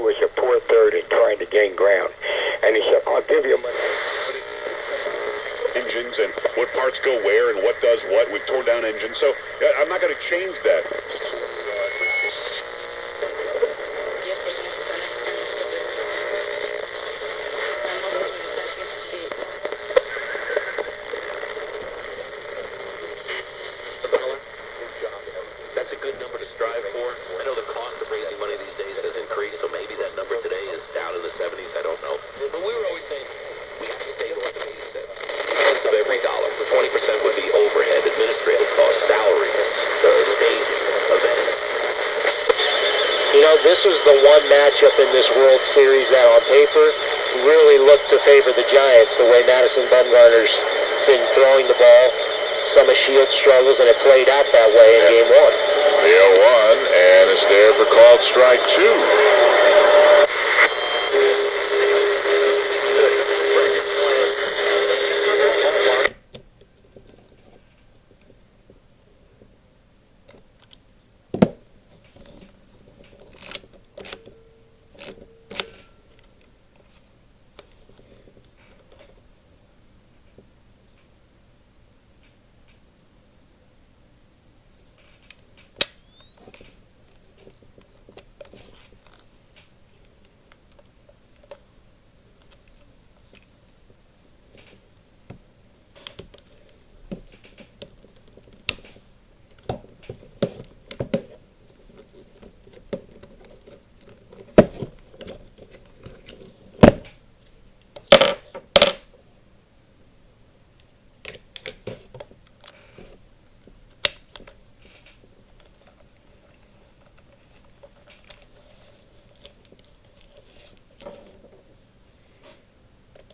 was a poor third and trying to gain ground. And he said, I'll give you money. Engines and what parts go where and what does what. We've torn down engines, so I'm not going to change that. That's a good number to strive for. I know the cost of raising money these days has increased, so maybe that number today is down in the 70s. I don't know. But we were always saying we have to stay to what the base says. Cents of every dollar. For 20% would be overhead, administrative costs, salaries, staging, events. You know, this is the one matchup in this World Series that on paper really looked to favor the Giants, the way Madison Bumgarner's been throwing the ball. Some of Shields' struggles, and it played out that way in Game 1. The 0-1, and it's there for called strike 2.